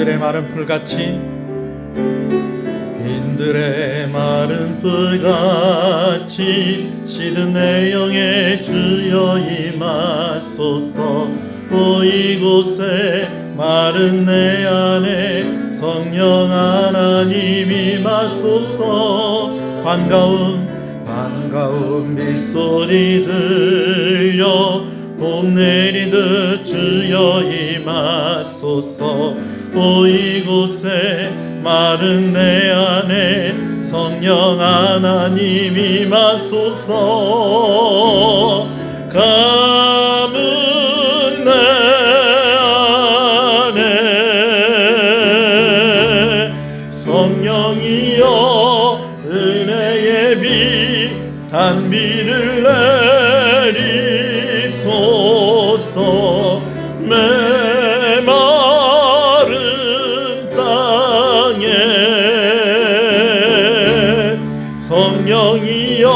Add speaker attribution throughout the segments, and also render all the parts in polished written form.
Speaker 1: 빈들의 마른 풀같이 빈들의 마른 풀같이 시든 내 영의 주여 임하소서. 이곳에 마른 내 안에 성령 하나님 임하소서. 반가운 빗소리 들려 봄 내리듯 주여 임하소서. 이곳에 마른 내 안에 성령 하나님 임하소서. 감은 내 안에 성령이여 은혜의 비 단비를 내리소서. 메마른 땅에 성령이여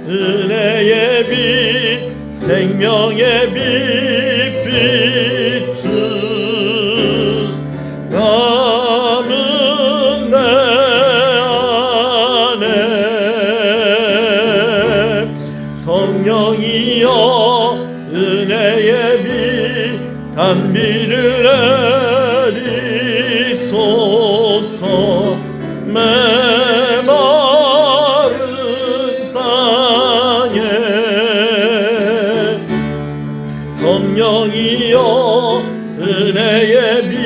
Speaker 1: 은혜의 빛 생명의 빛 비추. 감은 내 안에 성령이여 은혜의 빛 단비를 내리소서. 메마른 땅에 성령이여 은혜의 빛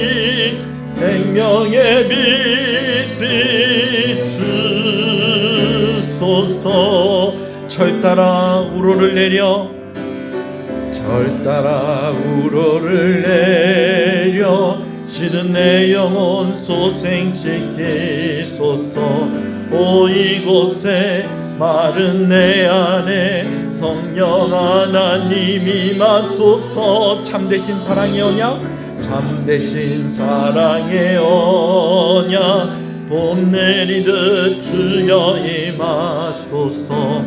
Speaker 1: 생명의 빛 비추소서. 철 따라 우로를 내려 시든 내 영혼 소생시키소서. 이곳에 마른 내 안에 성령 하나님 임하소서. 참되신 사랑의 언약 봄 내리듯 주여 임하소서.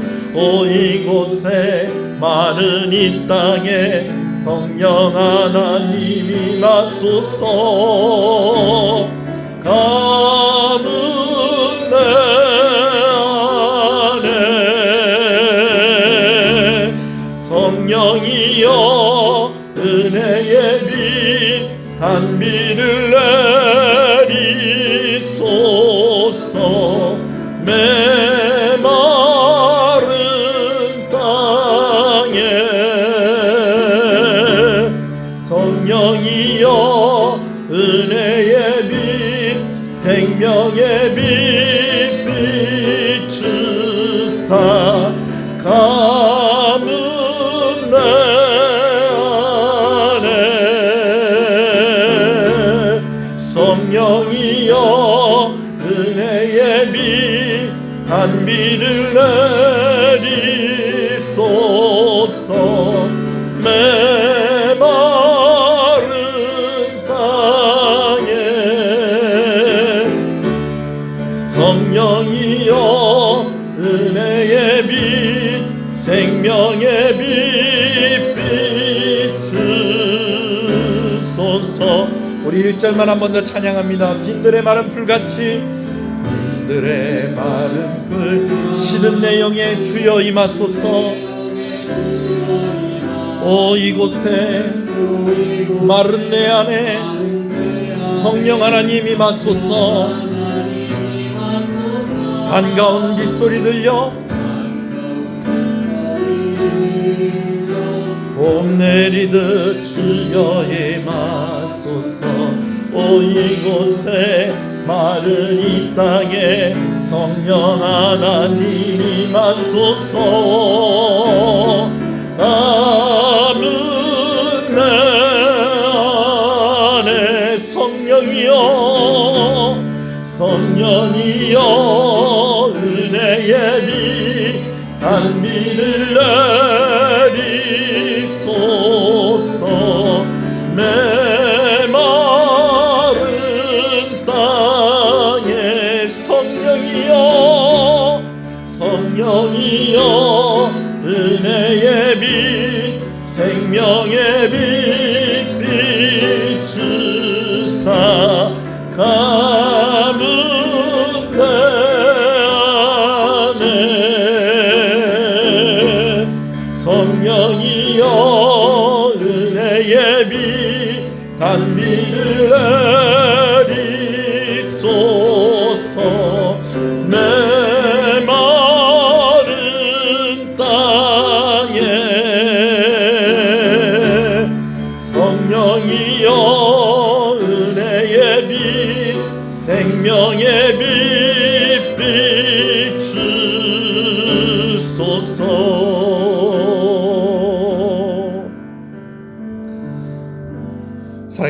Speaker 1: 이곳에 마른 이 땅에 성령 하나님 임하소서. 감은 내 안에 성령이여 은혜의 빛 단비를 내리소서. 메마른 땅에 성령이여 은혜의 빛 생명의 빛 비추사. 감은 내 안에 성령이여 은혜의 빛 단비를 내리소서. 메마른 땅에 성령이여 은혜의 빛 생명의 빛 비추소서. 우리 1절만 한 번 더 찬양합니다. 빈들의 마른 풀같이 빈들의 마른 풀 시든 내 영의 주여 임하소서. 이곳에 마른 내 안에 성령 하나님 임하소서. 반가운 빗소리 들려 봄 내리듯 주여 임하소서. 이곳에 마른 이 땅에 성령 하나님 임하소서. 감은 내 안에 성령이여 은혜의 빛 단비를 내리소서. 메마른 땅에 성령이여 은혜의 빛 생명의 빛 비추사.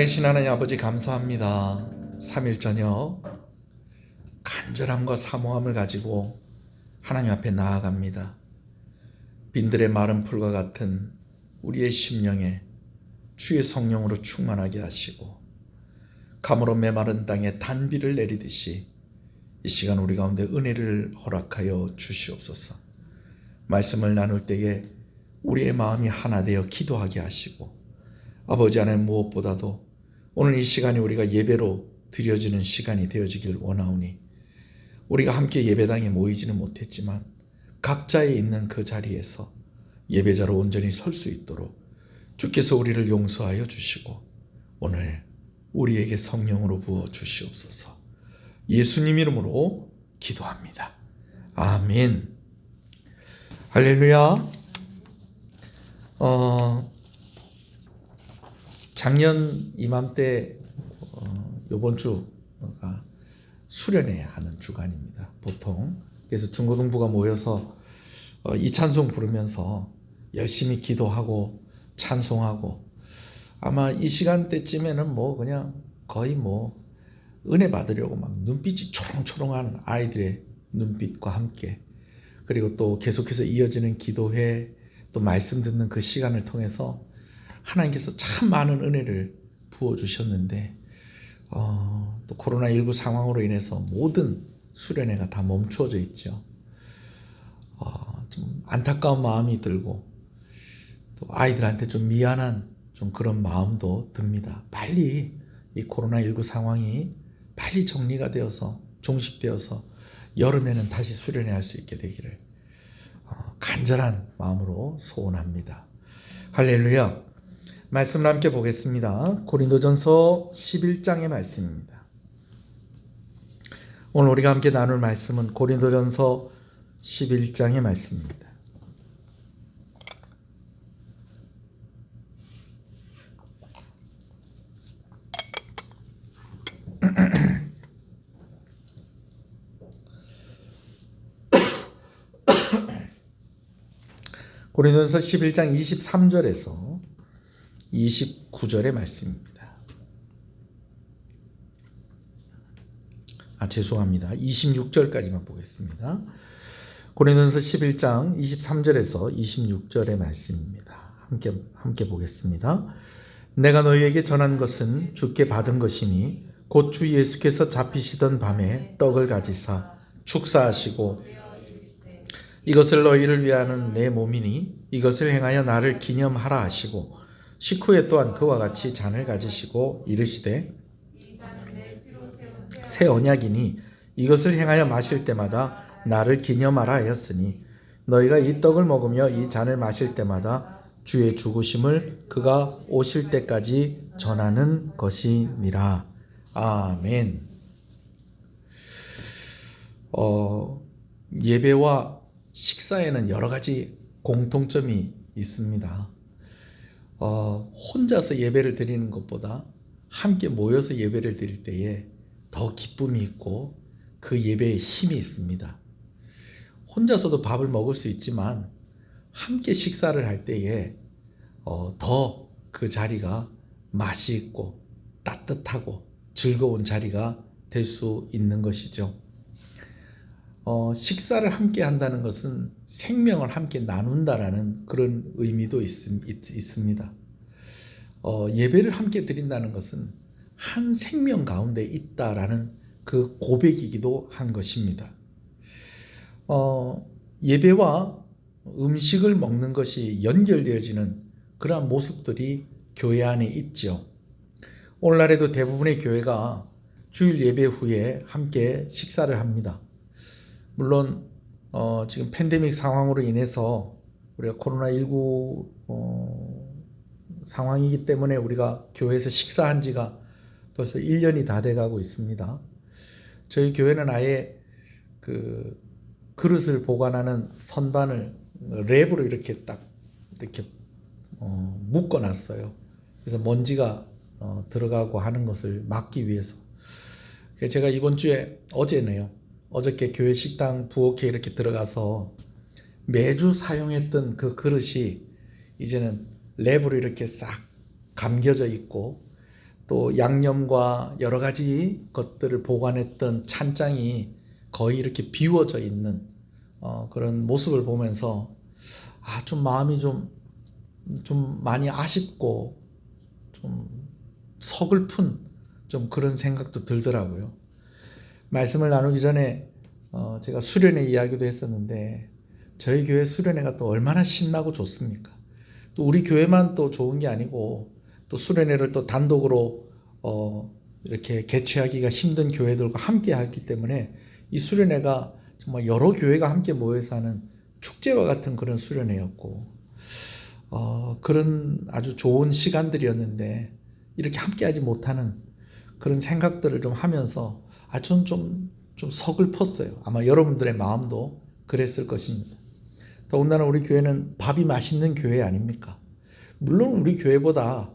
Speaker 1: 살아계신 하나님 아버지 감사합니다. 3일 저녁 간절함과 사모함을 가지고 하나님 앞에 나아갑니다. 빈들의 마른 풀과 같은 우리의 심령에 주의 성령으로 충만하게 하시고 가물어 메마른 땅에 단비를 내리듯이 이 시간 우리 가운데 은혜를 허락하여 주시옵소서. 말씀을 나눌 때에 우리의 마음이 하나 되어 기도하게 하시고 아버지 하나님 무엇보다도 오늘 이 시간이 우리가 예배로 드려지는 시간이 되어지길 원하오니 우리가 함께 예배당에 모이지는 못했지만 각자에 있는 그 자리에서 예배자로 온전히 설 수 있도록 주께서 우리를 용서하여 주시고 오늘 우리에게 성령으로 부어 주시옵소서. 예수님 이름으로 기도합니다. 아멘. 할렐루야. 작년 이맘때 요번 주가 수련회 하는 주간입니다. 보통 그래서 중고등부가 모여서 이 찬송 부르면서 열심히 기도하고 찬송하고 아마 이 시간대쯤에는 그냥 거의 은혜 받으려고 막 눈빛이 초롱초롱한 아이들의 눈빛과 함께 그리고 또 계속해서 이어지는 기도회 또 말씀 듣는 그 시간을 통해서 하나님께서 참 많은 은혜를 부어주셨는데 또 코로나19 상황으로 인해서 모든 수련회가 다 멈추어져 있죠. 좀 안타까운 마음이 들고 또 아이들한테 좀 미안한 좀 그런 마음도 듭니다. 빨리 이 코로나19 상황이 빨리 정리가 되어서 종식되어서 여름에는 다시 수련회 할 수 있게 되기를 간절한 마음으로 소원합니다. 할렐루야. 말씀을 함께 보겠습니다. 고린도전서 11장의 말씀입니다. 오늘 우리가 함께 나눌 말씀은 고린도전서 11장의 말씀입니다. 고린도전서 11장 23절에서 29절의 말씀입니다. 죄송합니다. 26절까지만 보겠습니다. 고린도전서 11장 23절에서 26절의 말씀입니다. 함께 보겠습니다. 내가 너희에게 전한 것은 주께 받은 것이니 곧 주 예수께서 잡히시던 밤에 떡을 가지사 축사하시고 이것을 너희를 위하는 내 몸이니 이것을 행하여 나를 기념하라 하시고 식후에 또한 그와 같이 잔을 가지시고 이르시되 새 언약이니 이것을 행하여 마실 때마다 나를 기념하라 하였으니 너희가 이 떡을 먹으며 이 잔을 마실 때마다 주의 죽으심을 그가 오실 때까지 전하는 것이니라. 아멘. 예배와 식사에는 여러 가지 공통점이 있습니다. 혼자서 예배를 드리는 것보다 함께 모여서 예배를 드릴 때에 더 기쁨이 있고 그 예배에 힘이 있습니다. 혼자서도 밥을 먹을 수 있지만 함께 식사를 할 때에 더 그 자리가 맛이 있고 따뜻하고 즐거운 자리가 될 수 있는 것이죠. 식사를 함께 한다는 것은 생명을 함께 나눈다라는 그런 의미도 있습니다. 예배를 함께 드린다는 것은 한 생명 가운데 있다라는 그 고백이기도 한 것입니다. 예배와 음식을 먹는 것이 연결되어지는 그러한 모습들이 교회 안에 있죠. 오늘날에도 대부분의 교회가 주일 예배 후에 함께 식사를 합니다. 물론 지금 팬데믹 상황으로 인해서 우리가 코로나19 상황이기 때문에 우리가 교회에서 식사한 지가 벌써 1년이 다 돼가고 있습니다. 저희 교회는 아예 그 그릇을 보관하는 선반을 랩으로 이렇게 딱 이렇게 묶어놨어요. 그래서 먼지가 들어가고 하는 것을 막기 위해서. 제가 이번 주에 어저께 교회 식당 부엌에 이렇게 들어가서 매주 사용했던 그 그릇이 이제는 랩으로 이렇게 싹 감겨져 있고 또 양념과 여러 가지 것들을 보관했던 찬장이 거의 이렇게 비워져 있는 그런 모습을 보면서 좀 마음이 좀 많이 아쉽고 좀 서글픈 좀 그런 생각도 들더라고요. 말씀을 나누기 전에 제가 수련회 이야기도 했었는데 저희 교회 수련회가 또 얼마나 신나고 좋습니까? 또 우리 교회만 또 좋은 게 아니고 또 수련회를 또 단독으로 이렇게 개최하기가 힘든 교회들과 함께 하기 때문에 이 수련회가 정말 여러 교회가 함께 모여서 하는 축제와 같은 그런 수련회였고 그런 아주 좋은 시간들이었는데 이렇게 함께 하지 못하는 그런 생각들을 좀 하면서 저는 좀 서글펐어요. 아마 여러분들의 마음도 그랬을 것입니다. 더군다나 우리 교회는 밥이 맛있는 교회 아닙니까? 물론 우리 교회보다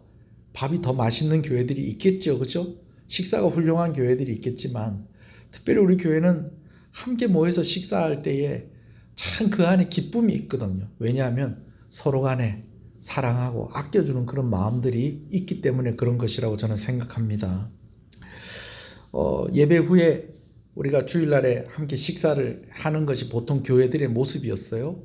Speaker 1: 밥이 더 맛있는 교회들이 있겠죠. 그죠? 식사가 훌륭한 교회들이 있겠지만 특별히 우리 교회는 함께 모여서 식사할 때에 참 그 안에 기쁨이 있거든요. 왜냐하면 서로 간에 사랑하고 아껴주는 그런 마음들이 있기 때문에 그런 것이라고 저는 생각합니다. 예배 후에 우리가 주일날에 함께 식사를 하는 것이 보통 교회들의 모습이었어요.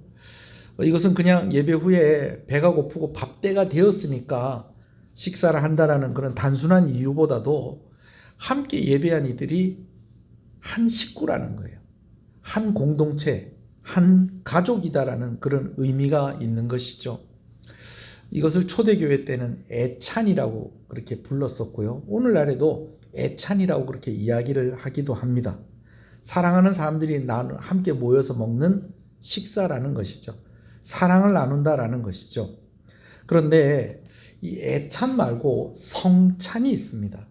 Speaker 1: 이것은 그냥 예배 후에 배가 고프고 밥때가 되었으니까 식사를 한다라는 그런 단순한 이유보다도 함께 예배한 이들이 한 식구라는 거예요. 한 공동체, 한 가족이다라는 그런 의미가 있는 것이죠. 이것을 초대교회 때는 애찬이라고 그렇게 불렀었고요. 오늘날에도 애찬이라고 그렇게 이야기를 하기도 합니다. 사랑하는 사람들이 함께 모여서 먹는 식사라는 것이죠. 사랑을 나눈다라는 것이죠. 그런데 이 애찬 말고 성찬이 있습니다.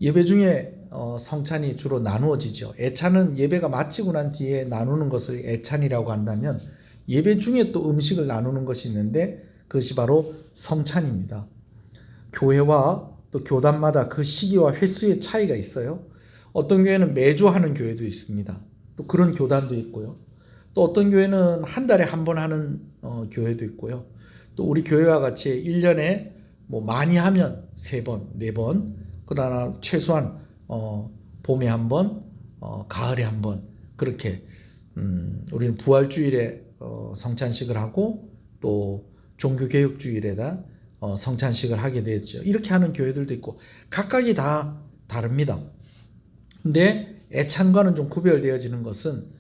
Speaker 1: 예배 중에 성찬이 주로 나누어지죠. 애찬은 예배가 마치고 난 뒤에 나누는 것을 애찬이라고 한다면 예배 중에 또 음식을 나누는 것이 있는데 그것이 바로 성찬입니다. 교회와 또 교단마다 그 시기와 횟수의 차이가 있어요. 어떤 교회는 매주 하는 교회도 있습니다. 또 그런 교단도 있고요. 또 어떤 교회는 한 달에 한 번 하는 교회도 있고요. 또 우리 교회와 같이 1년에 많이 하면 3번, 4번, 그러나 최소한 봄에 한 번, 가을에 한 번 그렇게 우리는 부활주일에 성찬식을 하고 또 종교개혁주일에다 성찬식을 하게 되었죠. 이렇게 하는 교회들도 있고 각각이 다 다릅니다. 근데 애찬과는 좀 구별되어지는 것은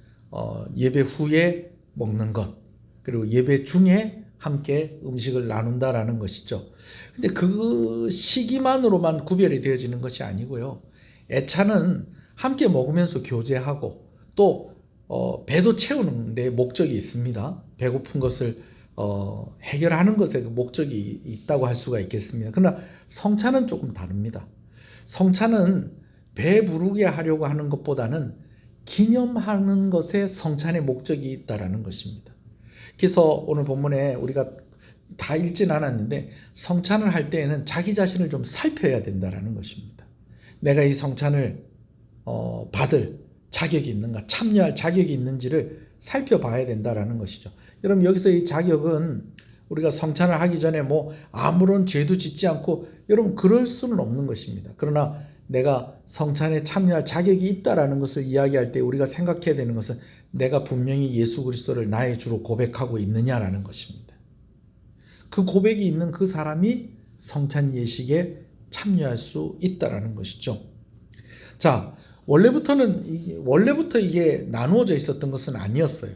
Speaker 1: 예배 후에 먹는 것 그리고 예배 중에 함께 음식을 나눈다라는 것이죠. 근데 그 시기만으로만 구별이 되어지는 것이 아니고요. 애찬은 함께 먹으면서 교제하고 또 배도 채우는 데 목적이 있습니다. 배고픈 것을 해결하는 것에 목적이 있다고 할 수가 있겠습니다. 그러나 성찬은 조금 다릅니다. 성찬은 배부르게 하려고 하는 것보다는 기념하는 것에 성찬의 목적이 있다라는 것입니다. 그래서 오늘 본문에 우리가 다 읽진 않았는데 성찬을 할 때에는 자기 자신을 좀 살펴야 된다라는 것입니다. 내가 이 성찬을 받을 자격이 있는가, 참여할 자격이 있는지를 살펴봐야 된다라는 것이죠. 여러분 여기서 이 자격은 우리가 성찬을 하기 전에 아무런 죄도 짓지 않고 여러분 그럴 수는 없는 것입니다. 그러나 내가 성찬에 참여할 자격이 있다라는 것을 이야기할 때 우리가 생각해야 되는 것은 내가 분명히 예수 그리스도를 나의 주로 고백하고 있느냐라는 것입니다. 그 고백이 있는 그 사람이 성찬 예식에 참여할 수 있다라는 것이죠. 자, 원래부터 이게 나누어져 있었던 것은 아니었어요.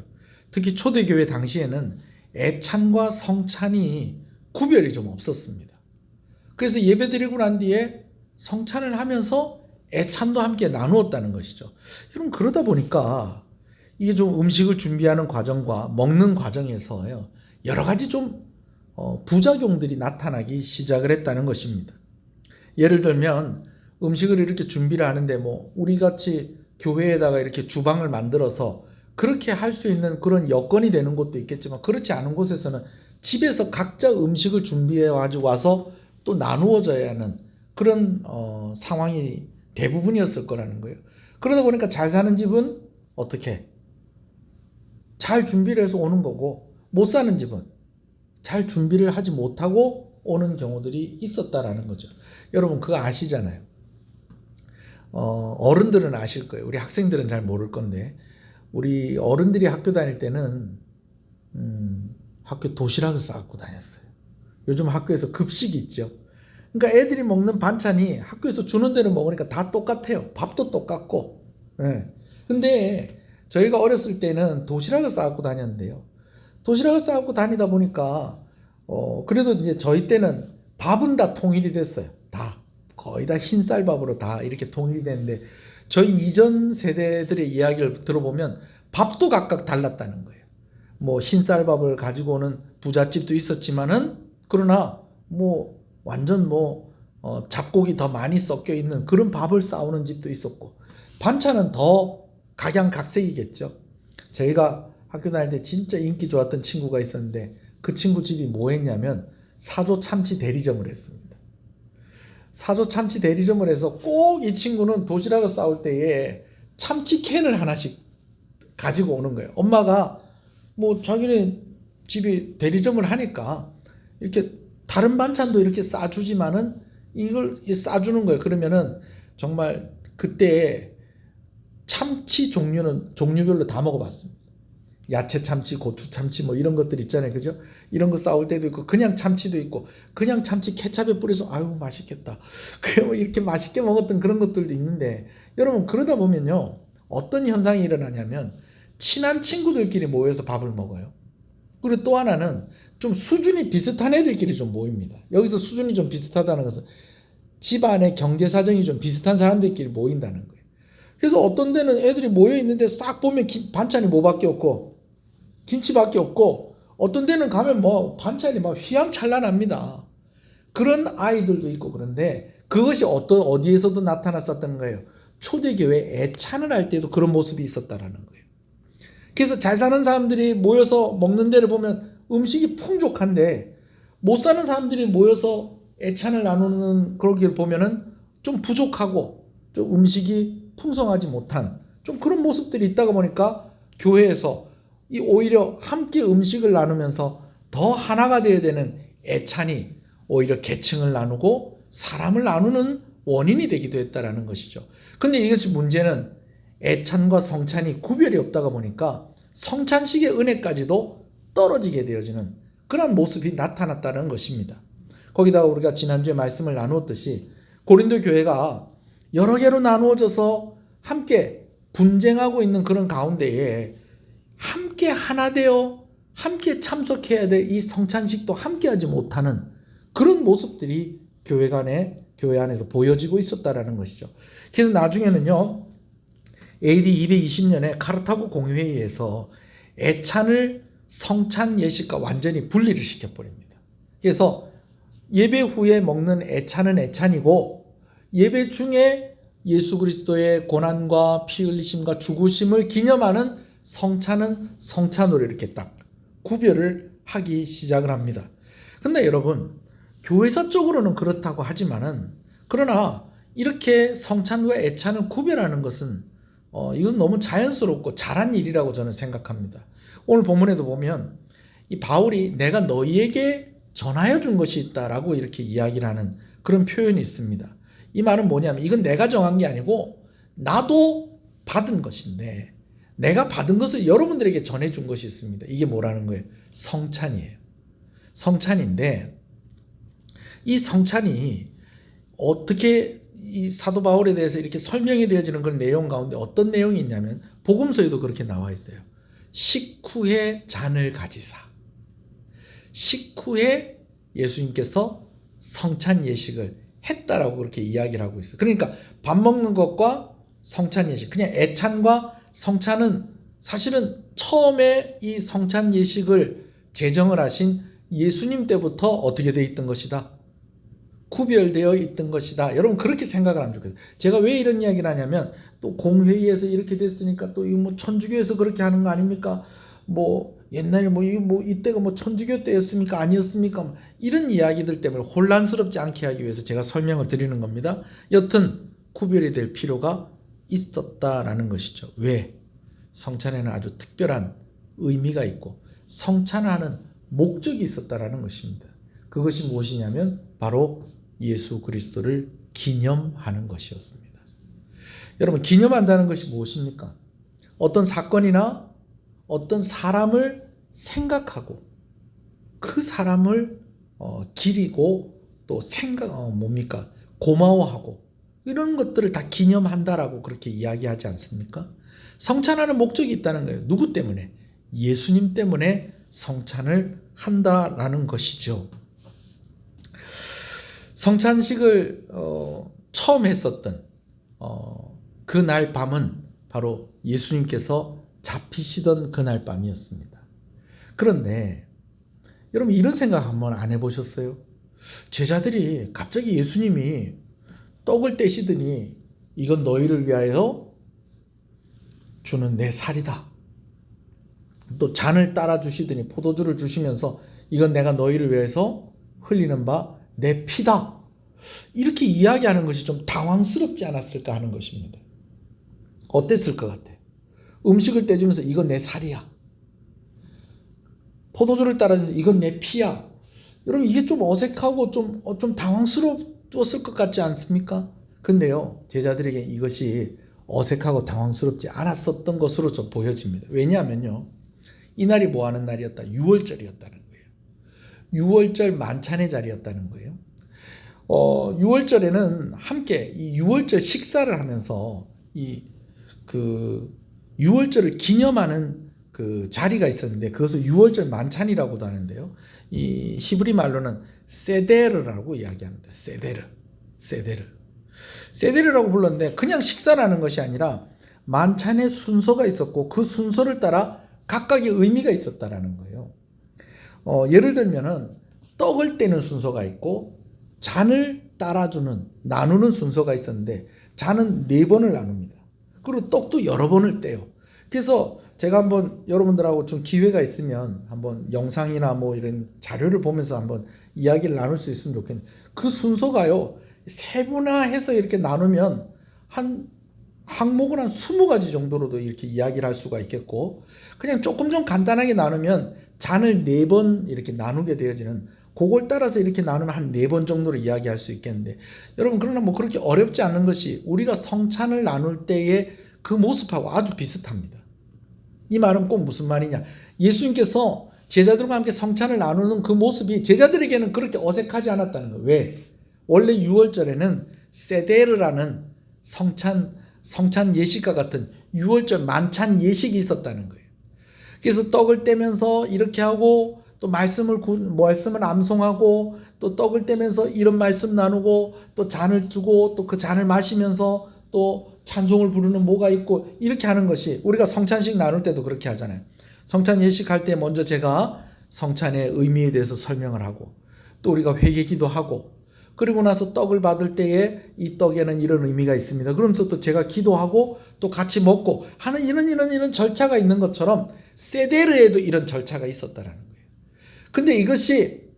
Speaker 1: 특히 초대교회 당시에는 애찬과 성찬이 구별이 좀 없었습니다. 그래서 예배드리고 난 뒤에 성찬을 하면서 애찬도 함께 나누었다는 것이죠. 여러분 그러다 보니까 이게 좀 음식을 준비하는 과정과 먹는 과정에서요 여러 가지 좀 부작용들이 나타나기 시작을 했다는 것입니다. 예를 들면 음식을 이렇게 준비를 하는데 우리 같이 교회에다가 이렇게 주방을 만들어서 그렇게 할 수 있는 그런 여건이 되는 곳도 있겠지만 그렇지 않은 곳에서는 집에서 각자 음식을 준비해 가지고 와서 또 나누어져야 하는 그런 상황이 대부분이었을 거라는 거예요. 그러다 보니까 잘 사는 집은 어떻게? 잘 준비를 해서 오는 거고 못 사는 집은 잘 준비를 하지 못하고 오는 경우들이 있었다라는 거죠. 여러분 그거 아시잖아요. 어른들은 아실 거예요. 우리 학생들은 잘 모를 건데 우리 어른들이 학교 다닐 때는 학교 도시락을 싸갖고 다녔어요. 요즘 학교에서 급식이 있죠. 그러니까 애들이 먹는 반찬이 학교에서 주는 대로 먹으니까 다 똑같아요. 밥도 똑같고. 네. 근데 저희가 어렸을 때는 도시락을 싸갖고 다녔는데요. 도시락을 싸갖고 다니다 보니까 그래도 이제 저희 때는 밥은 다 통일이 됐어요. 다 거의 다 흰쌀밥으로 다 이렇게 통일이 됐는데 저희 이전 세대들의 이야기를 들어보면 밥도 각각 달랐다는 거예요. 뭐 흰쌀밥을 가지고 오는 부잣집도 있었지만은 그러나 뭐 완전 잡곡이 더 많이 섞여 있는 그런 밥을 싸우는 집도 있었고 반찬은 더 각양각색이겠죠. 저희가 학교 다닐 때 진짜 인기 좋았던 친구가 있었는데 그 친구 집이 뭐 했냐면 사조 참치 대리점을 했습니다. 사조 참치 대리점을 해서 꼭 이 친구는 도시락을 싸울 때에 참치 캔을 하나씩 가지고 오는 거예요. 엄마가 뭐 자기네 집이 대리점을 하니까 이렇게 다른 반찬도 이렇게 싸주지만은 이걸 싸주는 거예요. 그러면은 정말 그때 참치 종류별로 다 먹어봤습니다. 야채 참치, 고추 참치 뭐 이런 것들 있잖아요. 그죠? 이런 거 싸울 때도 있고 그냥 참치도 있고 그냥 참치 케찹에 뿌려서 아유 맛있겠다. 그냥 이렇게 맛있게 먹었던 그런 것들도 있는데 여러분 그러다 보면요. 어떤 현상이 일어나냐면 친한 친구들끼리 모여서 밥을 먹어요. 그리고 또 하나는 좀 수준이 비슷한 애들끼리 좀 모입니다. 여기서 수준이 좀 비슷하다는 것은 집안의 경제 사정이 좀 비슷한 사람들끼리 모인다는 거예요. 그래서 어떤 데는 애들이 모여 있는데 싹 보면 반찬이 뭐밖에 없고 김치밖에 없고 어떤 데는 가면 뭐 반찬이 막 휘황찬란합니다. 그런 아이들도 있고 그런데 그것이 어디에서도 나타났었다는 거예요. 초대교회 애찬을 할 때도 그런 모습이 있었다라는 거예요. 그래서 잘 사는 사람들이 모여서 먹는 데를 보면 음식이 풍족한데 못 사는 사람들이 모여서 애찬을 나누는 그런 걸 보면은 좀 부족하고 좀 음식이 풍성하지 못한 좀 그런 모습들이 있다가 보니까 교회에서 이 오히려 함께 음식을 나누면서 더 하나가 되어야 되는 애찬이 오히려 계층을 나누고 사람을 나누는 원인이 되기도 했다라는 것이죠. 근데 이것이 문제는 애찬과 성찬이 구별이 없다가 보니까 성찬식의 은혜까지도 떨어지게 되어지는 그런 모습이 나타났다는 것입니다. 거기다가 우리가 지난주에 말씀을 나누었듯이 고린도 교회가 여러 개로 나누어져서 함께 분쟁하고 있는 그런 가운데에 함께 하나 되어 함께 참석해야 될 이 성찬식도 함께 하지 못하는 그런 모습들이 교회 안에서 보여지고 있었다라는 것이죠. 그래서 나중에는요. AD 220년에 카르타고 공회의에서 애찬을 성찬 예식과 완전히 분리를 시켜버립니다. 그래서 예배 후에 먹는 애찬은 애찬이고 예배 중에 예수 그리스도의 고난과 피 흘리심과 죽으심을 기념하는 성찬은 성찬으로 이렇게 딱 구별을 하기 시작을 합니다. 근데 여러분 교회사 쪽으로는 그렇다고 하지만은 그러나 이렇게 성찬과 애찬을 구별하는 것은 이건 너무 자연스럽고 잘한 일이라고 저는 생각합니다. 오늘 본문에도 보면 이 바울이 내가 너희에게 전하여 준 것이 있다라고 이렇게 이야기를 하는 그런 표현이 있습니다. 이 말은 뭐냐면 이건 내가 정한 게 아니고 나도 받은 것인데 내가 받은 것을 여러분들에게 전해준 것이 있습니다. 이게 뭐라는 거예요? 성찬이에요. 성찬인데 이 성찬이 어떻게 이 사도 바울에 대해서 이렇게 설명이 되어지는 그런 내용 가운데 어떤 내용이 있냐면 복음서에도 그렇게 나와 있어요. 식후에 잔을 가지사. 식후에 예수님께서 성찬 예식을 했다라고 그렇게 이야기를 하고 있어요. 그러니까 밥 먹는 것과 성찬 예식, 그냥 애찬과 성찬은 사실은 처음에 이 성찬 예식을 제정을 하신 예수님 때부터 어떻게 되어 있던 것이다. 구별되어 있던 것이다. 여러분 그렇게 생각을 하면 좋겠어요. 제가 왜 이런 이야기를 하냐면 또 공회의에서 이렇게 됐으니까 또 이거 뭐 천주교에서 그렇게 하는 거 아닙니까? 뭐 옛날에 이때가 뭐 천주교 때였습니까? 아니었습니까? 이런 이야기들 때문에 혼란스럽지 않게 하기 위해서 제가 설명을 드리는 겁니다. 여튼 구별이 될 필요가 있었다라는 것이죠. 왜? 성찬에는 아주 특별한 의미가 있고 성찬하는 목적이 있었다라는 것입니다. 그것이 무엇이냐면 바로 예수 그리스도를 기념하는 것이었습니다. 여러분, 기념한다는 것이 무엇입니까? 어떤 사건이나 어떤 사람을 생각하고 그 사람을 기리고 또 고마워하고 이런 것들을 다 기념한다라고 그렇게 이야기하지 않습니까? 성찬하는 목적이 있다는 거예요. 누구 때문에? 예수님 때문에 성찬을 한다라는 것이죠. 성찬식을 처음 했었던 그날 밤은 바로 예수님께서 잡히시던 그날 밤이었습니다. 그런데 여러분, 이런 생각 한번 안 해보셨어요? 제자들이 갑자기 예수님이 떡을 떼시더니 이건 너희를 위하여 주는 내 살이다. 또 잔을 따라 주시더니 포도주를 주시면서 이건 내가 너희를 위해서 흘리는 바 내 피다. 이렇게 이야기하는 것이 좀 당황스럽지 않았을까 하는 것입니다. 어땠을 것 같아? 음식을 떼주면서 이건 내 살이야. 포도주를 따라주면서 이건 내 피야. 여러분, 이게 좀 어색하고 좀 당황스러웠을 것 같지 않습니까? 근데요, 제자들에게 이것이 어색하고 당황스럽지 않았었던 것으로 좀 보여집니다. 왜냐하면요, 이날이 뭐 하는 날이었다? 유월절이었다는 거예요. 유월절 만찬의 자리였다는 거예요. 유월절에는 함께 이 유월절 식사를 하면서 유월절을 기념하는 그 자리가 있었는데 그것을 유월절 만찬이라고도 하는데요. 이 히브리 말로는 세데르라고 이야기합니다. 세데르라고 불렀는데 그냥 식사라는 것이 아니라 만찬의 순서가 있었고 그 순서를 따라 각각의 의미가 있었다라는 거예요. 예를 들면은 떡을 떼는 순서가 있고 잔을 따라주는 나누는 순서가 있었는데 잔은 4번을 나눕니다. 그리고 떡도 여러 번을 떼요. 그래서 제가 한번 여러분들하고 좀 기회가 있으면 한번 영상이나 뭐 이런 자료를 보면서 한번 이야기를 나눌 수 있으면 좋겠는데 그 순서가요, 세분화해서 이렇게 나누면 한 항목을 한 20가지 정도로도 이렇게 이야기를 할 수가 있겠고, 그냥 조금 좀 간단하게 나누면 잔을 4번 이렇게 나누게 되어지는, 그걸 따라서 이렇게 나누면 한 4번 정도로 이야기할 수 있겠는데, 여러분, 그러나 뭐 그렇게 어렵지 않은 것이 우리가 성찬을 나눌 때의 그 모습하고 아주 비슷합니다. 이 말은 꼭 무슨 말이냐? 예수님께서 제자들과 함께 성찬을 나누는 그 모습이 제자들에게는 그렇게 어색하지 않았다는 거예요. 왜? 원래 6월절에는 세데르라는 성찬 예식과 같은 6월절 만찬 예식이 있었다는 거예요. 그래서 떡을 떼면서 이렇게 하고 또 말씀을 암송하고 또 떡을 떼면서 이런 말씀 나누고 또 잔을 두고 또 그 잔을 마시면서 또 찬송을 부르는 뭐가 있고 이렇게 하는 것이, 우리가 성찬식 나눌 때도 그렇게 하잖아요. 성찬 예식할 때 먼저 제가 성찬의 의미에 대해서 설명을 하고 또 우리가 회개기도 하고, 그리고 나서 떡을 받을 때에 이 떡에는 이런 의미가 있습니다. 그러면서 또 제가 기도하고 또 같이 먹고 하는 이런 절차가 있는 것처럼 세데르에도 이런 절차가 있었다라는 거예요. 근데 이것이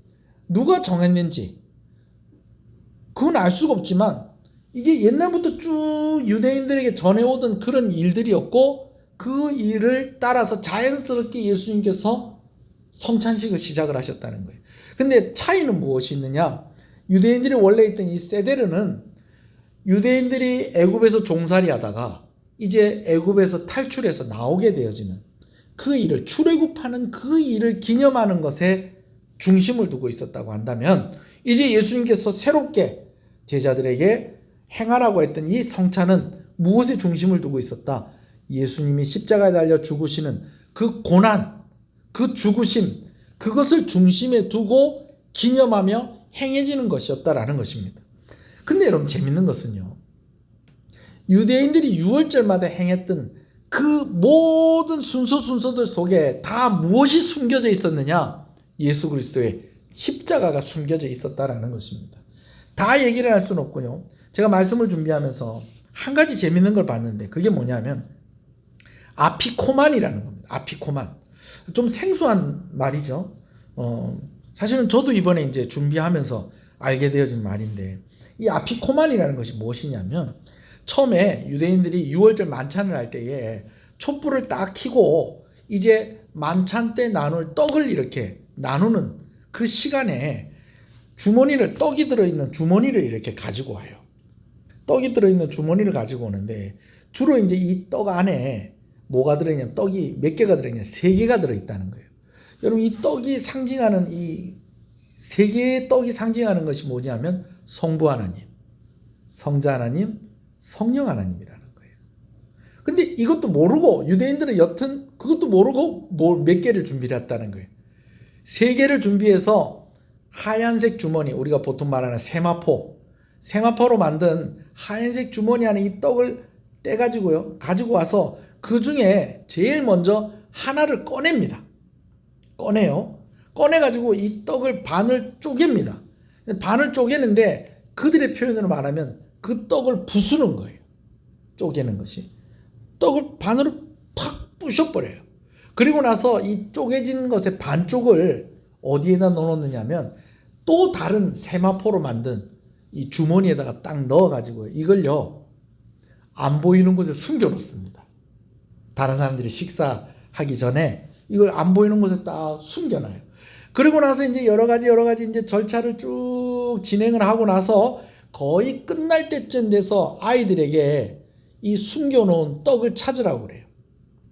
Speaker 1: 누가 정했는지 그건 알 수가 없지만 이게 옛날부터 쭉 유대인들에게 전해오던 그런 일들이었고, 그 일을 따라서 자연스럽게 예수님께서 성찬식을 시작을 하셨다는 거예요. 근데 차이는 무엇이 있느냐? 유대인들이 원래 있던 이 세데르는 유대인들이 애굽에서 종살이 하다가 이제 애굽에서 탈출해서 나오게 되어지는 그 일을, 출애굽하는 그 일을 기념하는 것에 중심을 두고 있었다고 한다면, 이제 예수님께서 새롭게 제자들에게 행하라고 했던 이 성찬은 무엇에 중심을 두고 있었다? 예수님이 십자가에 달려 죽으시는 그 고난, 그 죽으심, 그것을 중심에 두고 기념하며 행해지는 것이었다라는 것입니다. 근데 여러분, 재밌는 것은요, 유대인들이 유월절마다 행했던 그 모든 순서들 속에 다 무엇이 숨겨져 있었느냐? 예수 그리스도의 십자가가 숨겨져 있었다라는 것입니다. 다 얘기를 할 수는 없고요. 제가 말씀을 준비하면서 한 가지 재밌는 걸 봤는데 그게 뭐냐면 아피코만이라는 겁니다. 아피코만. 좀 생소한 말이죠. 사실은 저도 이번에 이제 준비하면서 알게 되어진 말인데, 이 아피코만이라는 것이 무엇이냐면, 처음에 유대인들이 6월절 만찬을 할 때에 촛불을 딱 켜고 이제 만찬 때 나눌 떡을 이렇게 나누는 그 시간에 떡이 들어있는 주머니를 이렇게 가지고 와요. 떡이 들어있는 주머니를 가지고 오는데 주로 이제 이 떡 안에 뭐가 들어있냐면 떡이 몇 개가 들어있냐? 3개가 들어있다는 거예요. 여러분 이 떡이 상징하는 이 3개의 떡이 상징하는 것이 뭐냐면 성부 하나님, 성자 하나님, 성령 하나님이라는 거예요. 근데 이것도 모르고 유대인들은 여튼 그것도 모르고 몇 개를 준비를 했다는 거예요. 3개를 준비해서 하얀색 주머니, 우리가 보통 말하는 세마포로 만든 하얀색 주머니 안에 이 떡을 떼가지고요, 가지고 와서 그 중에 제일 먼저 하나를 꺼냅니다. 꺼내가지고 이 떡을 반을 쪼갭니다. 반을 쪼개는데 그들의 표현으로 말하면 그 떡을 부수는 거예요. 쪼개는 것이. 떡을 반으로 팍 부셔버려요. 그리고 나서 이 쪼개진 것의 반쪽을 어디에다 넣어놓느냐면 또 다른 세마포로 만든 이 주머니에다가 딱 넣어가지고 이걸요, 안 보이는 곳에 숨겨놓습니다. 다른 사람들이 식사하기 전에 이걸 안 보이는 곳에 딱 숨겨놔요. 그리고 나서 이제 여러 가지 이제 절차를 쭉 진행을 하고 나서 거의 끝날 때쯤 돼서 아이들에게 이 숨겨놓은 떡을 찾으라고 그래요.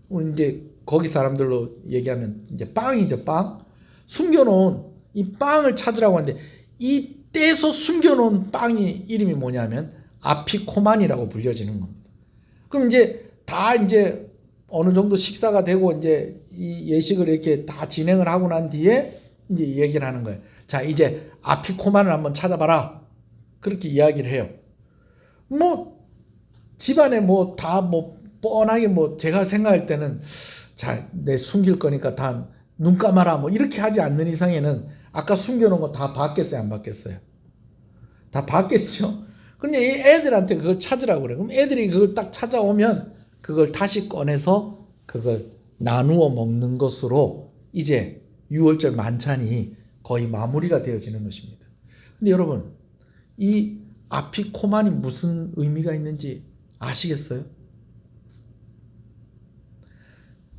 Speaker 1: 우리 이제 거기 사람들로 얘기하면 이제 빵이죠, 빵. 숨겨놓은 이 빵을 찾으라고 하는데 이 떼서 숨겨놓은 빵이 이름이 뭐냐면 아피코만이라고 불려지는 겁니다. 그럼 이제 다 이제 어느 정도 식사가 되고 이제 이 예식을 이렇게 다 진행을 하고 난 뒤에 이제 얘기를 하는 거예요. 자, 이제 아피코만을 한번 찾아봐라. 그렇게 이야기를 해요. 뭐 집안에 뭐 다 뭐 뻔하게 뭐 제가 생각할 때는 자, 내 숨길 거니까 다 눈 감아라 뭐 이렇게 하지 않는 이상에는 아까 숨겨놓은 거 다 봤겠어요, 안 봤겠어요? 다 봤겠죠. 근데 이 애들한테 그걸 찾으라고 그래. 그럼 애들이 그걸 딱 찾아오면 그걸 다시 꺼내서 그걸 나누어 먹는 것으로 이제 6월절 만찬이 거의 마무리가 되어지는 것입니다. 근데 여러분, 이 아피코만이 무슨 의미가 있는지 아시겠어요?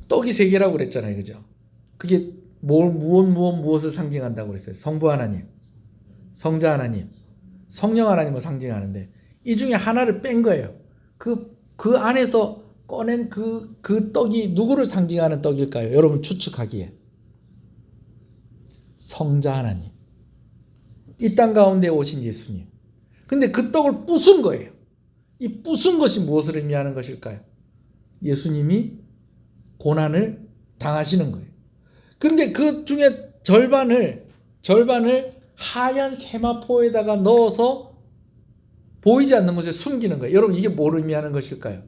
Speaker 1: 떡이 3개라고 그랬잖아요, 그죠? 그게 무엇을 상징한다고 그랬어요? 성부 하나님, 성자 하나님, 성령 하나님을 상징하는데 이 중에 하나를 뺀 거예요. 그 안에서 꺼낸 그 떡이 누구를 상징하는 떡일까요? 여러분 추측하기에. 성자 하나님. 이 땅 가운데 오신 예수님. 근데 그 떡을 부순 거예요. 이 부순 것이 무엇을 의미하는 것일까요? 예수님이 고난을 당하시는 거예요. 근데 그 중에 절반을 하얀 세마포에다가 넣어서 보이지 않는 곳에 숨기는 거예요. 여러분 이게 뭘 의미하는 것일까요?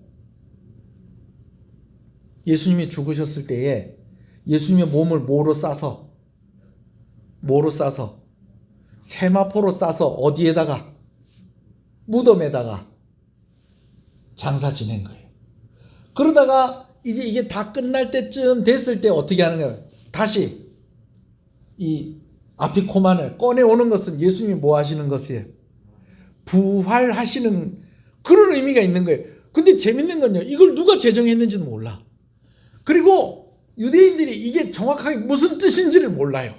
Speaker 1: 예수님이 죽으셨을 때에 예수님의 몸을 뭐로 싸서 세마포로 싸서 어디에다가? 무덤에다가 장사 지낸 거예요. 그러다가 이제 이게 다 끝날 때쯤 됐을 때 어떻게 하는 거예요? 다시 이 아피코만을 꺼내오는 것은 예수님이 뭐 하시는 것이에요? 부활하시는 그런 의미가 있는 거예요. 근데 재밌는 건요, 이걸 누가 제정했는지는 몰라. 그리고 유대인들이 이게 정확하게 무슨 뜻인지를 몰라요.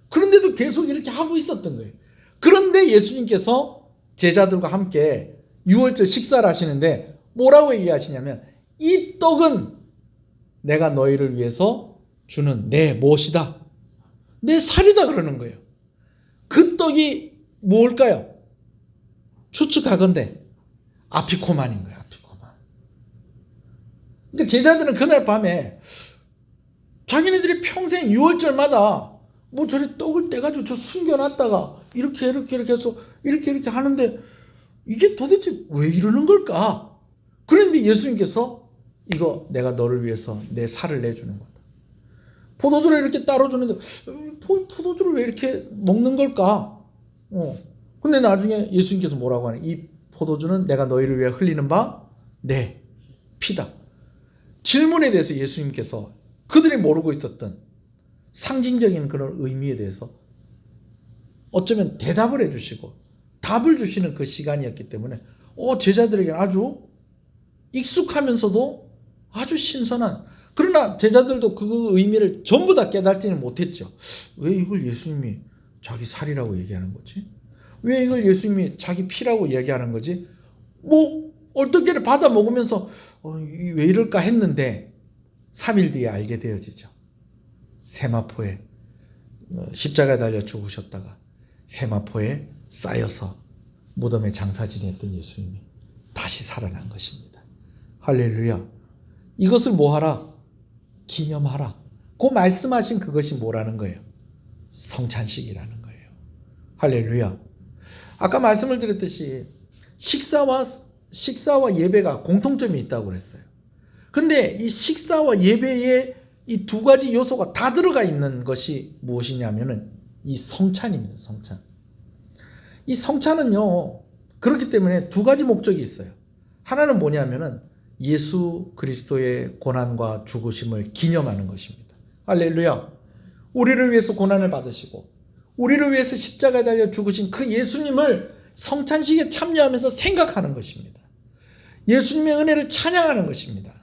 Speaker 1: 그런데도 계속 이렇게 하고 있었던 거예요. 그런데 예수님께서 제자들과 함께 6월절 식사를 하시는데 뭐라고 얘기하시냐면 이 떡은 내가 너희를 위해서 주는 내 무엇이다? 내 살이다 그러는 거예요. 그 떡이 뭘까요? 추측하건대 아피코만인 거예요. 아피코만. 그러니까 제자들은 그날 밤에 자기네들이 평생 6월절마다 뭐 저리 떡을 떼가지고 저 숨겨놨다가 이렇게 해서 이렇게 하는데 이게 도대체 왜 이러는 걸까? 그런데 예수님께서 이거 내가 너를 위해서 내 살을 내주는 거다. 포도주를 이렇게 따로 주는데 포도주를 왜 이렇게 먹는 걸까? 근데 나중에 예수님께서 뭐라고 하냐? 이 포도주는 내가 너희를 위해 흘리는 바 내 피다. 질문에 대해서 예수님께서 그들이 모르고 있었던 상징적인 그런 의미에 대해서 어쩌면 대답을 해주시고 답을 주시는 그 시간이었기 때문에 제자들에게는 아주 익숙하면서도 아주 신선한, 그러나 제자들도 그 의미를 전부 다 깨닫지는 못했죠. 왜 이걸 예수님이 자기 살이라고 얘기하는 거지? 왜 이걸 예수님이 자기 피라고 얘기하는 거지? 뭐 어떤 게를 받아 먹으면서 왜 이럴까 했는데 3일 뒤에 알게 되어지죠. 세마포에 십자가에 달려 죽으셨다가 세마포에 쌓여서 무덤에 장사 지냈던 예수님이 다시 살아난 것입니다. 할렐루야. 이것을 뭐하라? 기념하라. 그 말씀하신 그것이 뭐라는 거예요? 성찬식이라는 거예요. 할렐루야. 아까 말씀을 드렸듯이 식사와 예배가 공통점이 있다고 그랬어요. 근데 이 식사와 예배에 이 두 가지 요소가 다 들어가 있는 것이 무엇이냐면은 이 성찬입니다. 성찬. 이 성찬은요, 그렇기 때문에 두 가지 목적이 있어요. 하나는 뭐냐면은 예수 그리스도의 고난과 죽으심을 기념하는 것입니다. 할렐루야. 우리를 위해서 고난을 받으시고 우리를 위해서 십자가에 달려 죽으신 그 예수님을 성찬식에 참여하면서 생각하는 것입니다. 예수님의 은혜를 찬양하는 것입니다.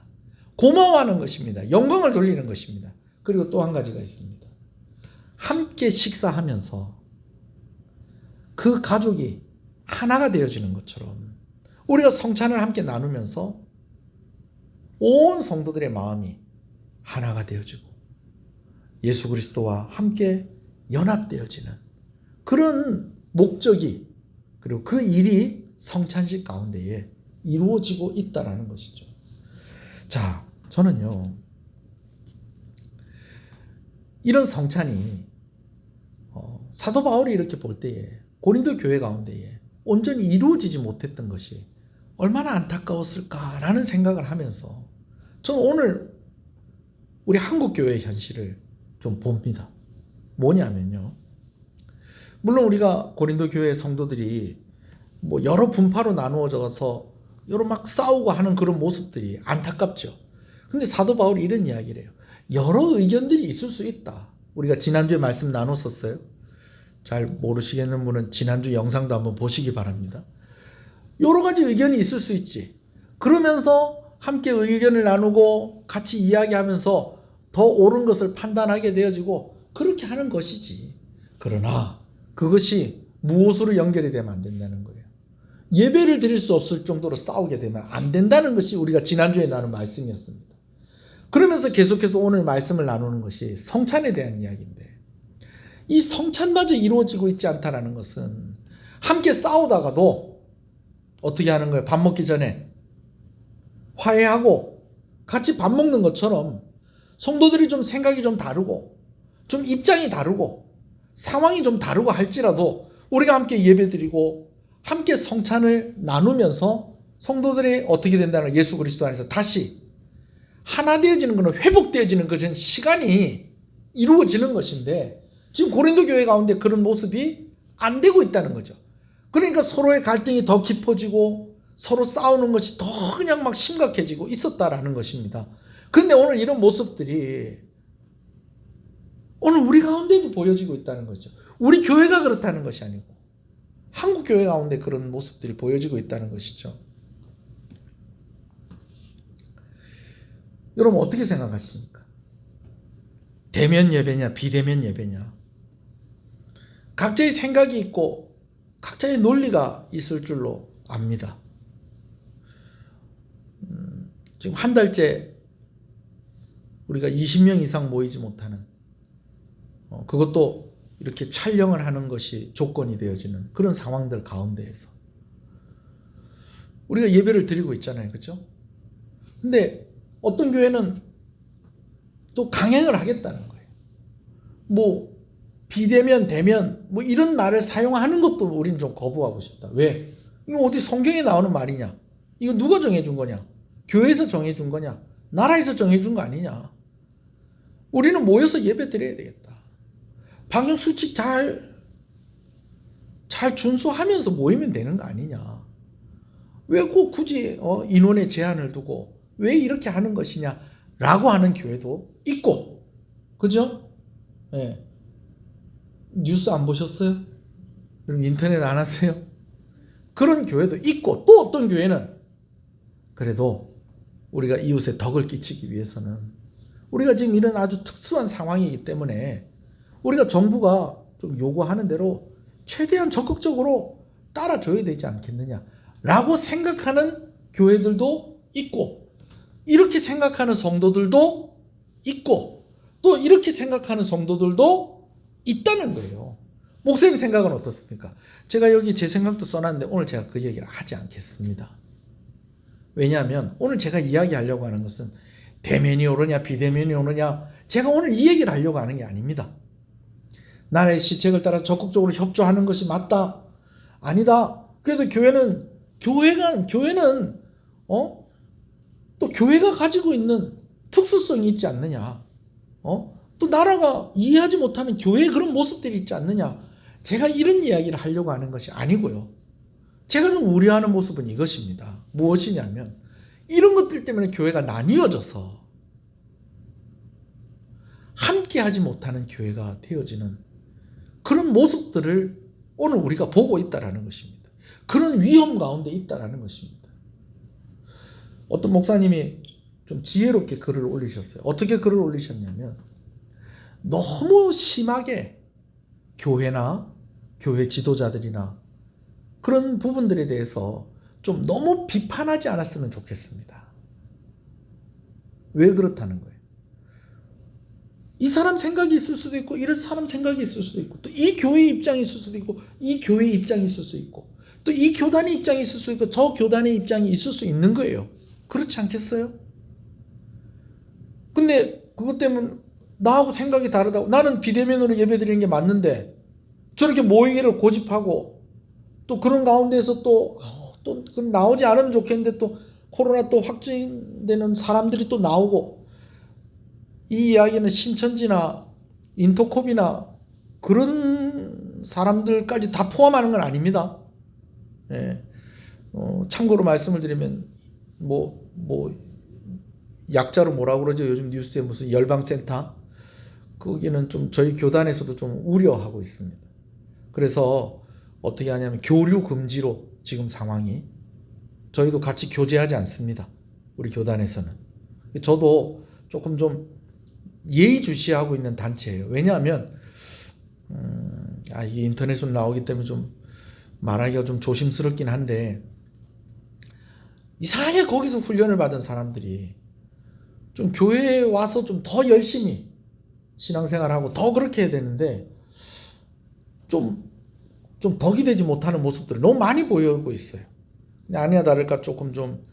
Speaker 1: 고마워하는 것입니다. 영광을 돌리는 것입니다. 그리고 또 한 가지가 있습니다. 함께 식사하면서 그 가족이 하나가 되어지는 것처럼 우리가 성찬을 함께 나누면서 온 성도들의 마음이 하나가 되어지고 예수 그리스도와 함께 연합되어지는 그런 목적이 그리고 그 일이 성찬식 가운데에 이루어지고 있다는 것이죠. 자, 저는요, 이런 성찬이 사도 바울이 이렇게 볼 때에 고린도 교회 가운데에 온전히 이루어지지 못했던 것이 얼마나 안타까웠을까라는 생각을 하면서 저는 오늘 우리 한국 교회의 현실을 좀 봅니다. 뭐냐면요, 물론 우리가 고린도 교회 성도들이 뭐 여러 분파로 나누어져서 여러 막 싸우고 하는 그런 모습들이 안타깝죠. 근데 사도 바울이 이런 이야기를 해요. 여러 의견들이 있을 수 있다. 우리가 지난주에 말씀 나눴었어요. 잘 모르시겠는 분은 지난주 영상도 한번 보시기 바랍니다. 여러 가지 의견이 있을 수 있지. 그러면서 함께 의견을 나누고 같이 이야기하면서 더 옳은 것을 판단하게 되어지고 그렇게 하는 것이지. 그러나 그것이 무엇으로 연결이 되면 안 된다는 거예요. 예배를 드릴 수 없을 정도로 싸우게 되면 안 된다는 것이 우리가 지난주에 나눈 말씀이었습니다. 그러면서 계속해서 오늘 말씀을 나누는 것이 성찬에 대한 이야기인데 이 성찬마저 이루어지고 있지 않다는 것은 함께 싸우다가도 어떻게 하는 거예요? 밥 먹기 전에 화해하고 같이 밥 먹는 것처럼 성도들이 좀 생각이 좀 다르고 좀 입장이 다르고 상황이 좀 다르고 할지라도 우리가 함께 예배드리고 함께 성찬을 나누면서 성도들이 어떻게 된다는 예수 그리스도 안에서 다시 하나 되어지는 것은 회복되어지는 것은 시간이 이루어지는 것인데 지금 고린도 교회 가운데 그런 모습이 안 되고 있다는 거죠. 그러니까 서로의 갈등이 더 깊어지고 서로 싸우는 것이 더 그냥 막 심각해지고 있었다라는 것입니다. 근데 오늘 이런 모습들이 오늘 우리 가운데도 보여지고 있다는 거죠. 우리 교회가 그렇다는 것이 아니고 한국 교회 가운데 그런 모습들이 보여지고 있다는 것이죠. 여러분 어떻게 생각하십니까? 대면 예배냐 비대면 예배냐? 각자의 생각이 있고 각자의 논리가 있을 줄로 압니다. 지금 한 달째 우리가 20명 이상 모이지 못하는 그것도 이렇게 촬영을 하는 것이 조건이 되어지는 그런 상황들 가운데에서 우리가 예배를 드리고 있잖아요. 그렇죠? 근데 어떤 교회는 또 강행을 하겠다는 거예요. 뭐 비대면 대면 뭐 이런 말을 사용하는 것도 우리는 좀 거부하고 싶다. 왜? 이거 어디 성경에 나오는 말이냐? 이거 누가 정해준 거냐? 교회에서 정해준 거냐? 나라에서 정해준 거 아니냐? 우리는 모여서 예배 드려야 되겠다. 방역 수칙 잘 준수하면서 모이면 되는 거 아니냐? 왜 꼭 굳이 인원의 제한을 두고 왜 이렇게 하는 것이냐라고 하는 교회도 있고, 그죠? 네. 뉴스 안 보셨어요? 그럼 인터넷 안 하세요? 그런 교회도 있고 또 어떤 교회는 그래도 우리가 이웃에 덕을 끼치기 위해서는 우리가 지금 이런 아주 특수한 상황이기 때문에 우리가 정부가 좀 요구하는 대로 최대한 적극적으로 따라줘야 되지 않겠느냐라고 생각하는 교회들도 있고, 이렇게 생각하는 성도들도 있고, 또 이렇게 생각하는 성도들도 있다는 거예요. 목사님 생각은 어떻습니까? 제가 여기 제 생각도 써놨는데 오늘 제가 그 얘기를 하지 않겠습니다. 왜냐하면 오늘 제가 이야기하려고 하는 것은 대면이 오느냐 비대면이 오느냐, 제가 오늘 이 얘기를 하려고 하는 게 아닙니다. 나라의 시책을 따라 적극적으로 협조하는 것이 맞다, 아니다. 그래도 교회는 또 교회가 가지고 있는 특수성이 있지 않느냐, 또 나라가 이해하지 못하는 교회의 그런 모습들이 있지 않느냐, 제가 이런 이야기를 하려고 하는 것이 아니고요. 제가 좀 우려하는 모습은 이것입니다. 무엇이냐면 이런 것들 때문에 교회가 나뉘어져서 함께 하지 못하는 교회가 되어지는 그런 모습들을 오늘 우리가 보고 있다는 것입니다. 그런 위험 가운데 있다는 것입니다. 어떤 목사님이 좀 지혜롭게 글을 올리셨어요. 어떻게 글을 올리셨냐면, 너무 심하게 교회나 교회 지도자들이나 그런 부분들에 대해서 좀 너무 비판하지 않았으면 좋겠습니다. 왜 그렇다는 거예요? 이 사람 생각이 있을 수도 있고, 이런 사람 생각이 있을 수도 있고, 또 이 교회의 입장이 있을 수도 있고, 이 교회의 입장이 있을 수 있고, 또 이 교단의 입장이 있을 수 있고, 저 교단의 입장이 있을 수 있는 거예요. 그렇지 않겠어요? 근데 그것 때문에 나하고 생각이 다르다고, 나는 비대면으로 예배드리는 게 맞는데 저렇게 모이기를 고집하고, 또 그런 가운데서 또 나오지 않으면 좋겠는데 또 코로나 또 확진되는 사람들이 또 나오고, 이 이야기는 신천지나 인터콥이나 그런 사람들까지 다 포함하는 건 아닙니다. 예. 참고로 말씀을 드리면 약자로 뭐라고 그러죠? 요즘 뉴스에 무슨 열방센터, 거기는 좀 저희 교단에서도 좀 우려하고 있습니다. 그래서 어떻게 하냐면 교류 금지로 지금 상황이, 저희도 같이 교제하지 않습니다. 우리 교단에서는. 저도 조금 좀 예의주시하고 있는 단체예요. 왜냐하면 이게 인터넷으로 나오기 때문에 좀 말하기가 좀 조심스럽긴 한데, 이상하게 거기서 훈련을 받은 사람들이 좀 교회에 와서 좀 더 열심히 신앙생활하고 더 그렇게 해야 되는데 좀 덕이 되지 못하는 모습들을 너무 많이 보여오고 있어요. 근데 아니나 다를까 조금 좀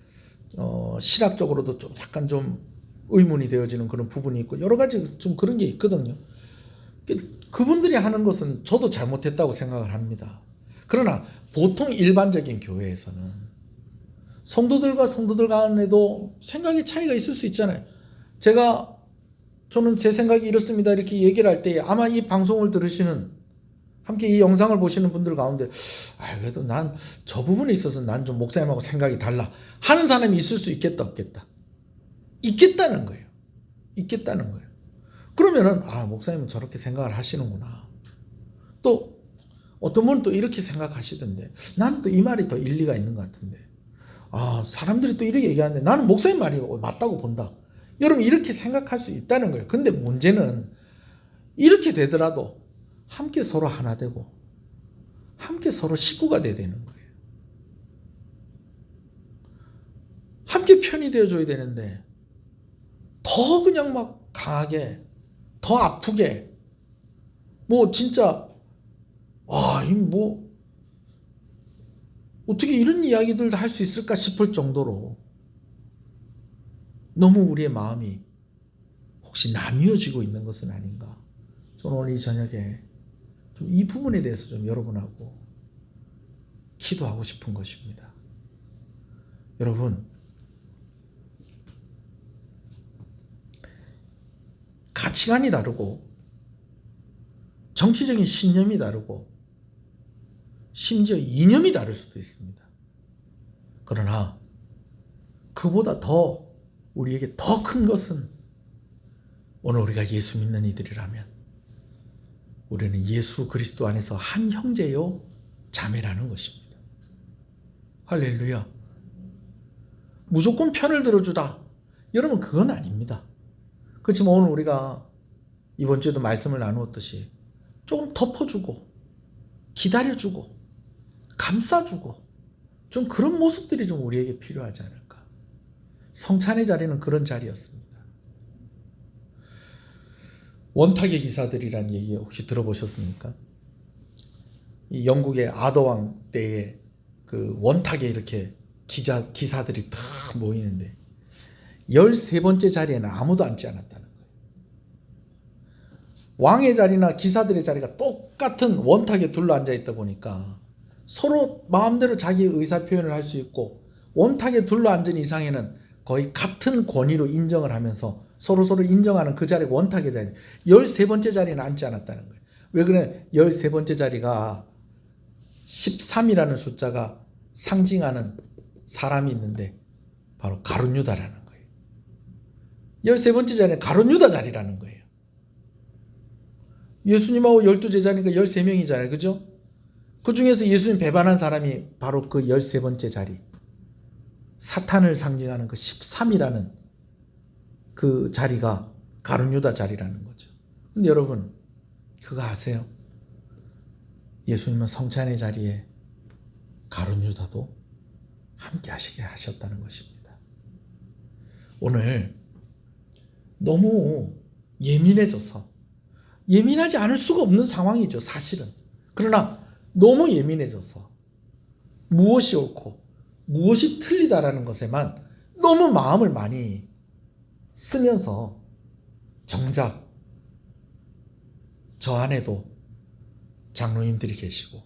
Speaker 1: 신학적으로도 좀 약간 좀 의문이 되어지는 그런 부분이 있고, 여러 가지 좀 그런 게 있거든요. 그분들이 하는 것은 저도 잘못했다고 생각을 합니다. 그러나 보통 일반적인 교회에서는 성도들과 성도들 간에도 생각의 차이가 있을 수 있잖아요. 저는 제 생각이 이렇습니다 이렇게 얘기를 할 때, 아마 이 방송을 들으시는, 함께 이 영상을 보시는 분들 가운데 그래도 난 저 부분에 있어서 난 좀 목사님하고 생각이 달라 하는 사람이 있을 수 있겠다 없겠다? 있겠다는 거예요. 있겠다는 거예요. 그러면은 목사님은 저렇게 생각을 하시는구나. 또 어떤 분은 또 이렇게 생각하시던데, 나는 또 이 말이 더 일리가 있는 것 같은데, 사람들이 또 이렇게 얘기하는데 나는 목사님 말이 맞다고 본다. 여러분 이렇게 생각할 수 있다는 거예요. 근데 문제는 이렇게 되더라도 함께 서로 하나 되고 함께 서로 식구가 돼야 되는 거예요. 함께 편이 되어줘야 되는데 더 그냥 막 강하게, 더 아프게, 진짜 어떻게 이런 이야기들도 할 수 있을까 싶을 정도로 너무 우리의 마음이 혹시 나뉘어지고 있는 것은 아닌가. 저는 오늘 이 저녁에 좀 이 부분에 대해서 좀 여러분하고 기도하고 싶은 것입니다. 여러분, 가치관이 다르고 정치적인 신념이 다르고 심지어 이념이 다를 수도 있습니다. 그러나 그보다 더 우리에게 더 큰 것은, 오늘 우리가 예수 믿는 이들이라면 우리는 예수 그리스도 안에서 한 형제요 자매라는 것입니다. 할렐루야. 무조건 편을 들어주다, 여러분 그건 아닙니다. 그렇지만 오늘 우리가 이번 주에도 말씀을 나누었듯이 조금 덮어주고 기다려주고 감싸주고 좀 그런 모습들이 좀 우리에게 필요하지 않을까. 성찬의 자리는 그런 자리였습니다. 원탁의 기사들이란 얘기 혹시 들어보셨습니까? 이 영국의 아더왕 때에 그 원탁에 이렇게 기사들이 다 모이는데 13번째 자리에는 아무도 앉지 않았다는 거예요. 왕의 자리나 기사들의 자리가 똑같은 원탁에 둘러앉아 있다 보니까 서로 마음대로 자기 의사표현을 할 수 있고 원탁에 둘러앉은 이상에는 거의 같은 권위로 인정을 하면서 서로 인정하는 그 자리가 원탁의 자리. 13번째 자리는 앉지 않았다는 거예요. 왜 그래? 13번째 자리가 13이라는 숫자가 상징하는 사람이 있는데 바로 가룟 유다라는 거예요. 13번째 자리는 가룟 유다 자리라는 거예요. 예수님하고 12제자니까 13명이잖아요. 그죠? 그 중에서 예수님 배반한 사람이 바로 그 13번째 자리. 사탄을 상징하는 그 13이라는 그 자리가 가룟 유다 자리라는 거죠. 근데 여러분, 그거 아세요? 예수님은 성찬의 자리에 가룟 유다도 함께 하시게 하셨다는 것입니다. 오늘 너무 예민해져서 예민하지 않을 수가 없는 상황이죠, 사실은. 그러나 너무 예민해져서 무엇이 옳고 무엇이 틀리다라는 것에만 너무 마음을 많이 쓰면서 정작 저 안에도 장로님들이 계시고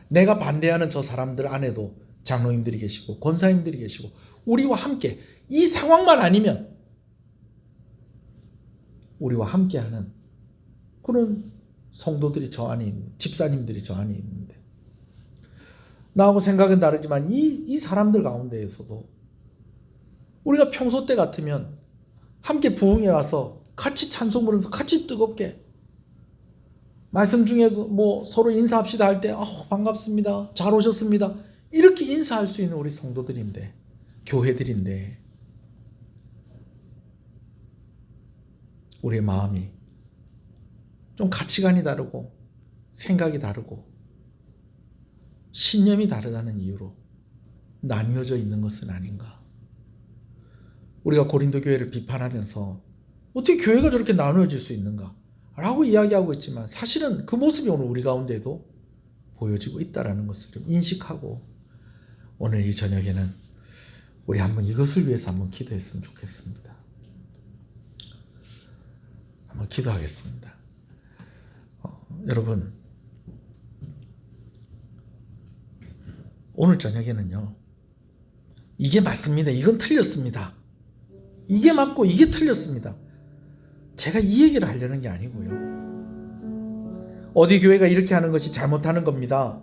Speaker 1: 내가 반대하는 저 사람들 안에도 장로님들이 계시고 권사님들이 계시고 우리와 함께 이 상황만 아니면 우리와 함께하는 그런 성도들이 저 안에 있는 집사님들이 저 안에 있는데 나하고 생각은 다르지만 이 사람들 가운데에서도 우리가 평소 때 같으면 함께 부흥회 와서 같이 찬송 부르면서 같이 뜨겁게 말씀 중에도 뭐 서로 인사합시다 할 때 반갑습니다. 잘 오셨습니다. 이렇게 인사할 수 있는 우리 성도들인데 교회들인데 우리의 마음이 좀 가치관이 다르고 생각이 다르고 신념이 다르다는 이유로 나뉘어져 있는 것은 아닌가. 우리가 고린도 교회를 비판하면서 어떻게 교회가 저렇게 나누어질 수 있는가 라고 이야기하고 있지만 사실은 그 모습이 오늘 우리 가운데도 보여지고 있다는 것을 좀 인식하고 오늘 이 저녁에는 우리 한번 이것을 위해서 한번 기도했으면 좋겠습니다. 한번 기도하겠습니다. 여러분 오늘 저녁에는요 이게 맞습니다. 이건 틀렸습니다. 이게 맞고 이게 틀렸습니다. 제가 이 얘기를 하려는 게 아니고요. 어디 교회가 이렇게 하는 것이 잘못하는 겁니다.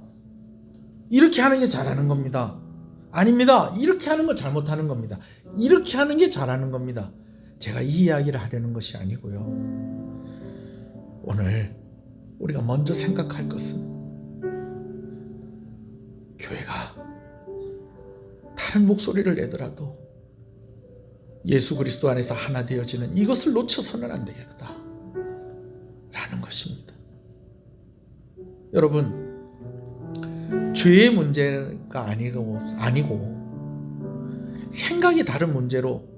Speaker 1: 이렇게 하는 게 잘하는 겁니다. 아닙니다. 이렇게 하는 거 잘못하는 겁니다. 이렇게 하는 게 잘하는 겁니다. 제가 이 이야기를 하려는 것이 아니고요. 오늘 우리가 먼저 생각할 것은 교회가 다른 목소리를 내더라도 예수 그리스도 안에서 하나 되어지는 이것을 놓쳐서는 안 되겠다 라는 것입니다. 여러분 죄의 문제가 아니고 생각이 다른 문제로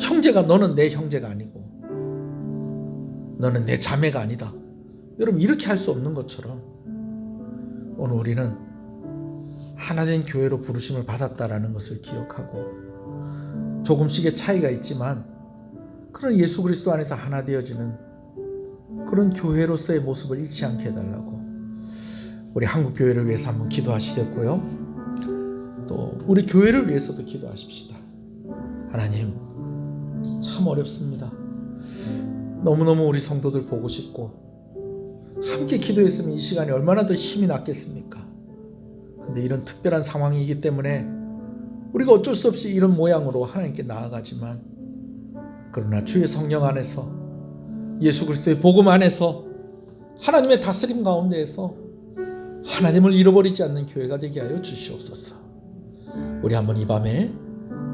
Speaker 1: 형제가 너는 내 형제가 아니고 너는 내 자매가 아니다. 여러분 이렇게 할 수 없는 것처럼 오늘 우리는 하나된 교회로 부르심을 받았다라는 것을 기억하고 조금씩의 차이가 있지만 그런 예수 그리스도 안에서 하나 되어지는 그런 교회로서의 모습을 잃지 않게 해달라고 우리 한국 교회를 위해서 한번 기도하시겠고요. 또 우리 교회를 위해서도 기도하십시다. 하나님 참 어렵습니다. 너무너무 우리 성도들 보고 싶고 함께 기도했으면 이 시간이 얼마나 더 힘이 났겠습니까? 근데 이런 특별한 상황이기 때문에 우리가 어쩔 수 없이 이런 모양으로 하나님께 나아가지만 그러나 주의 성령 안에서 예수 그리스도의 복음 안에서 하나님의 다스림 가운데에서 하나님을 잃어버리지 않는 교회가 되게 하여 주시옵소서. 우리 한번 이 밤에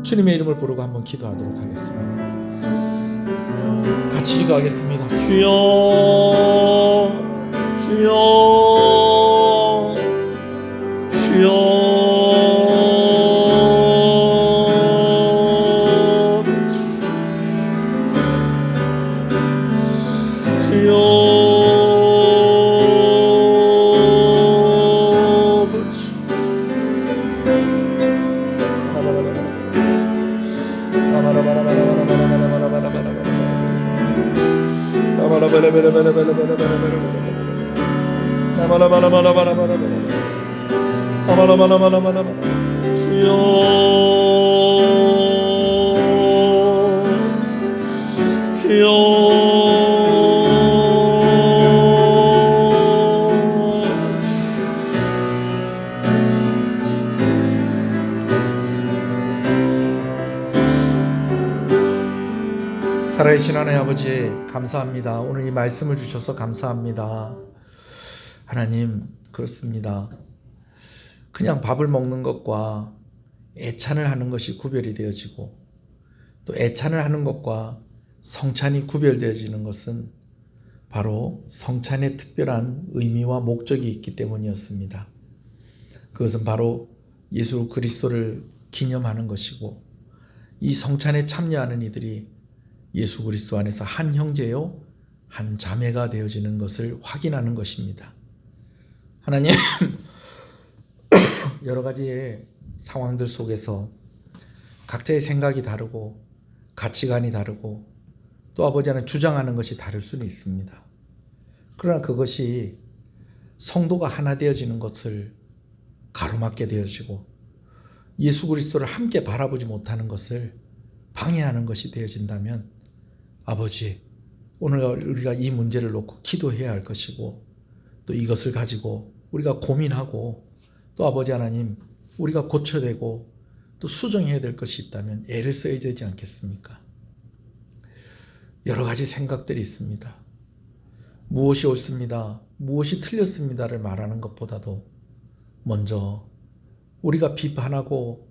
Speaker 1: 주님의 이름을 부르고 한번 기도하도록 하겠습니다. 같이 기도하겠습니다. 주여 살아계신 하나님 아버지 감사합니다. 오늘 이 말씀을 주셔서 감사합니다. 하나님, 그렇습니다. 그냥 밥을 먹는 것과 애찬을 하는 것이 구별이 되어지고, 또 애찬을 하는 것과 성찬이 구별되어지는 것은 바로 성찬의 특별한 의미와 목적이 있기 때문이었습니다. 그것은 바로 예수 그리스도를 기념하는 것이고, 이 성찬에 참여하는 이들이 예수 그리스도 안에서 한 형제요 한 자매가 되어지는 것을 확인하는 것입니다. 하나님, 여러 가지의 상황들 속에서 각자의 생각이 다르고 가치관이 다르고 또 아버지 하나님 주장하는 것이 다를 수는 있습니다. 그러나 그것이 성도가 하나 되어지는 것을 가로막게 되어지고 예수 그리스도를 함께 바라보지 못하는 것을 방해하는 것이 되어진다면 아버지, 오늘 우리가 이 문제를 놓고 기도해야 할 것이고, 또 이것을 가지고 우리가 고민하고, 또 아버지 하나님 우리가 고쳐내고 또 수정해야 될 것이 있다면 애를 써야 되지 않겠습니까? 여러 가지 생각들이 있습니다. 무엇이 옳습니다, 무엇이 틀렸습니다를 말하는 것보다도 먼저 우리가 비판하고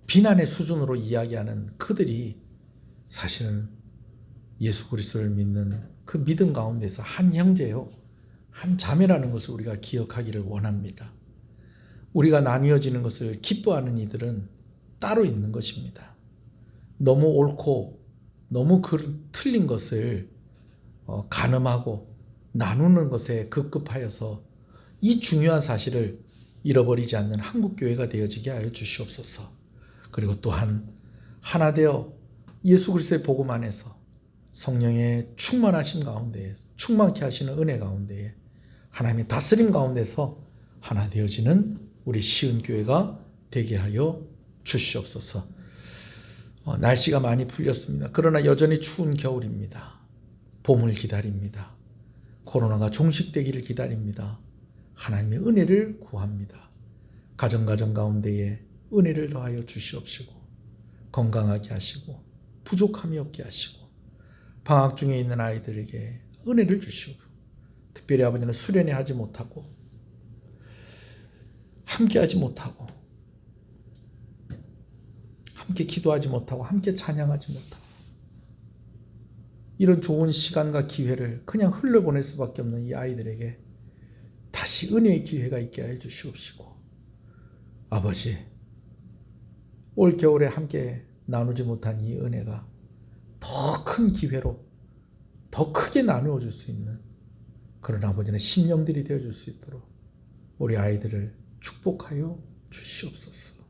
Speaker 1: 비난의 수준으로 이야기하는 그들이 사실은 예수 그리스도를 믿는 그 믿음 가운데서 한 형제요 한 자매라는 것을 우리가 기억하기를 원합니다. 우리가 나뉘어지는 것을 기뻐하는 이들은 따로 있는 것입니다. 너무 옳고 너무 틀린 것을 가늠하고 나누는 것에 급급하여서 이 중요한 사실을 잃어버리지 않는 한국교회가 되어지게 하여 주시옵소서. 그리고 또한 하나 되어 예수 그리스도의 복음 안에서 성령의 충만하신 가운데에, 충만케 하시는 은혜 가운데에, 하나님의 다스림 가운데서 하나 되어지는 우리 시은교회가 되게 하여 주시옵소서. 날씨가 많이 풀렸습니다. 그러나 여전히 추운 겨울입니다. 봄을 기다립니다. 코로나가 종식되기를 기다립니다. 하나님의 은혜를 구합니다. 가정 가운데에 은혜를 더하여 주시옵시고, 건강하게 하시고 부족함이 없게 하시고, 방학 중에 있는 아이들에게 은혜를 주시고, 특별히 아버지는 수련회 하지 못하고 함께 하지 못하고 함께 기도하지 못하고 함께 찬양하지 못하고 이런 좋은 시간과 기회를 그냥 흘려보낼 수밖에 없는 이 아이들에게 다시 은혜의 기회가 있게 해 주시옵시고, 아버지, 올 겨울에 함께 나누지 못한 이 은혜가 더 큰 기회로 더 크게 나누어 줄 수 있는 그런 아버지는 심령들이 되어 줄 수 있도록 우리 아이들을 축복하여 주시옵소서.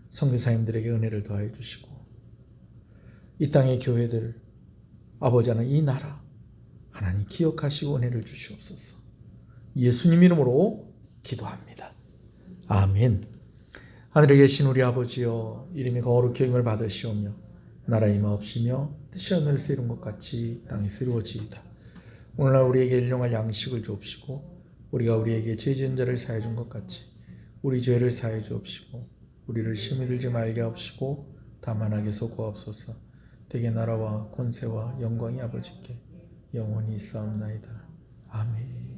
Speaker 1: 선교사님들에게 은혜를 더하여 주시고, 이 땅의 교회들, 아버지 하나님 이 나라 하나님 기억하시고 은혜를 주시옵소서. 예수님 이름으로 기도합니다. 아멘. 하늘에 계신 우리 아버지여, 이름이 거룩히 여김을 받으시오며 나라 임하옵시며 뜻이 하늘에서 이룬 것 같이 땅에서 이루어지이다. 오늘날 우리에게 일용할 양식을 주옵시고, 우리가 우리에게 죄 지은 자를 사해 준 것 같이 우리 죄를 사해 주옵시고, 우리를 시험에 들지 말게 하옵시고 다만 악에서 구하옵소서. 대개 나라와 권세와 영광이 아버지께 영원히 있사옵나이다. 아멘.